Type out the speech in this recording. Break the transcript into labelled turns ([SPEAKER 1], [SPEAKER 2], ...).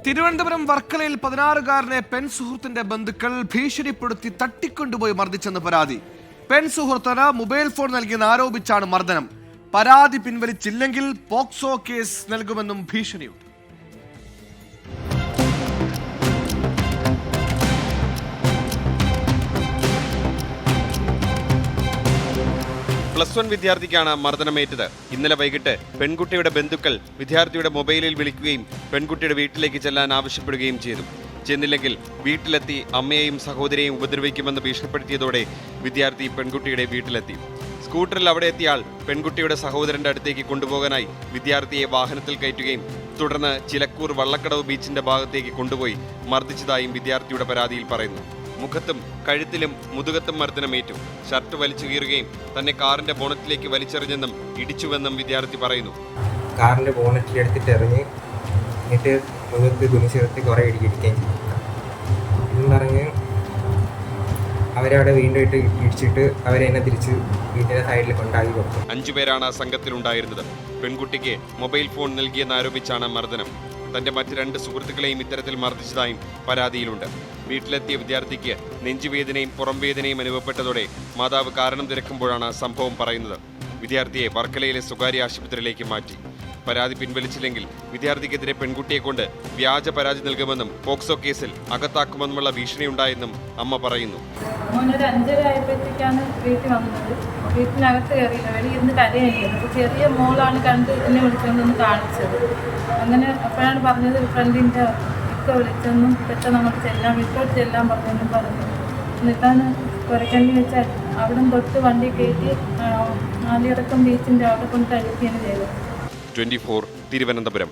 [SPEAKER 1] തിരുവനന്തപുരം വർക്കലയിൽ 16-കാരനെ പെൺസുഹൃത്തിന്റെ ബന്ധുക്കൾ ഭീഷണിപ്പെടുത്തി തട്ടിക്കൊണ്ടുപോയി മർദ്ദിച്ചെന്ന് പരാതി. പെൺസുഹൃത്തിന് മൊബൈൽ ഫോൺ നൽകിയെന്ന് ആരോപിച്ചാണ് മർദ്ദനം. പരാതി പിൻവലിച്ചില്ലെങ്കിൽ പോക്സോ കേസ് നൽകുമെന്നും ഭീഷണിയുണ്ട്.
[SPEAKER 2] +1 വിദ്യാർത്ഥിക്കാണ് മർദ്ദനമേറ്റത്. ഇന്നലെ വൈകിട്ട് പെൺകുട്ടിയുടെ ബന്ധുക്കൾ വിദ്യാർത്ഥിയുടെ മൊബൈലിൽ വിളിക്കുകയും പെൺകുട്ടിയുടെ വീട്ടിലേക്ക് ചെല്ലാൻ ആവശ്യപ്പെടുകയും ചെയ്തു. ചെന്നില്ലെങ്കിൽ വീട്ടിലെത്തി അമ്മയെയും സഹോദരിയെയും ഉപദ്രവിക്കുമെന്ന് ഭീഷണിപ്പെടുത്തിയതോടെ വിദ്യാർത്ഥി പെൺകുട്ടിയുടെ വീട്ടിലെത്തി. സ്കൂട്ടറിൽ അവിടെ എത്തിയാൽ പെൺകുട്ടിയുടെ സഹോദരന്റെ അടുത്തേക്ക് കൊണ്ടുപോകാനായി വിദ്യാർത്ഥിയെ വാഹനത്തിൽ കയറ്റുകയും തുടർന്ന് ചിലക്കൂർ വള്ളക്കടവ് ബീച്ചിന്റെ ഭാഗത്തേക്ക് കൊണ്ടുപോയി മർദ്ദിച്ചതായും വിദ്യാർത്ഥിയുടെ പരാതിയിൽ പറയുന്നു. മുഖത്തും കഴുത്തിലും മുതുകത്തും മർദ്ദനമേറ്റു. ഷർട്ട് വലിച്ചു കീറുകയും തന്നെ കാറിന്റെ ബോണറ്റിലേക്ക് വലിച്ചെറിഞ്ഞെന്നും ഇടിച്ചുവെന്നും വിദ്യാർത്ഥി പറയുന്നു.
[SPEAKER 3] കാറിന്റെ ബോണറ്റിൽ എടുത്തിട്ട് എറിഞ്ഞ് എന്നിട്ട് മുഖത്ത് തുണി ചേർത്ത് കുറെ ഇടിക്കുകയും ചെയ്തു. ഇതെന്ന് പറഞ്ഞ് അവരവിടെ വീണ്ടും ഇടിച്ചിട്ട് അവരെന്നെ തിരിച്ച് വീട്ടിന്റെ സൈഡിൽ കൊണ്ടാക്കി കൊടുത്തു.
[SPEAKER 2] 5 പേരാണ് സംഘത്തിലുണ്ടായിരുന്നത്. പെൺകുട്ടിക്ക് മൊബൈൽ ഫോൺ നൽകിയെന്നാരോപിച്ചാണ് മർദ്ദനം. തന്റെ മറ്റ് 2 സുഹൃത്തുക്കളെയും ഇത്തരത്തിൽ മർദ്ദിച്ചതായും പരാതിയിലുണ്ട്. വീട്ടിലെത്തിയ വിദ്യാർത്ഥിക്ക് നെഞ്ചുവേദനയും പുറംവേദനയും അനുഭവപ്പെട്ടതോടെ മാതാവ് കാരണം തിരക്കുമ്പോഴാണ് സംഭവം പറയുന്നത്. വിദ്യാർത്ഥിയെ വർക്കലയിലെ സ്വകാര്യ ആശുപത്രിയിലേക്ക് മാറ്റി. പരാതി പിൻവലിച്ചില്ലെങ്കിൽ വിദ്യാർത്ഥിക്കെതിരെ പെൺകുട്ടിയെ കൊണ്ട് വ്യാജ പരാതി നൽകുമെന്നും പോക്സോ കേസിൽ അകത്താക്കുമെന്നുമുള്ള ഭീഷണിയുണ്ടായെന്നും അമ്മ പറയുന്നു.
[SPEAKER 4] മോനൊരു 5:30 ആയപ്പോഴത്തേക്കാണ് വീട്ടിൽ വന്നത്. വീട്ടിനകത്ത് കയറിയില്ല, വെളിയിരുന്ന് കരയായിരുന്നു. ചെറിയ മോളാണ് കണ്ട് എന്നെ വിളിച്ചൊന്ന് കാണിച്ചത്. അങ്ങനെ അപ്പോഴാണ് പറഞ്ഞത് ഫ്രണ്ടിൻ്റെ ഇക്ക വിളിച്ചെന്നും പെട്ടെന്ന് അങ്ങോട്ട് ചെല്ലാം, വീട്ടോട്ട് ചെല്ലാൻ പറഞ്ഞെന്നും പറഞ്ഞു. എന്നിട്ടാണ് കൊരക്കണ്ടി വെച്ചാൽ അവിടെ തൊട്ട് വണ്ടി കയറ്റി ആലിയിറക്കം ബീച്ചിൻ്റെ അവിടെ കൊണ്ട് അഴുത്തിയാണ് ചെയ്തത്.
[SPEAKER 2] 24 തിരുവനന്തപുരം.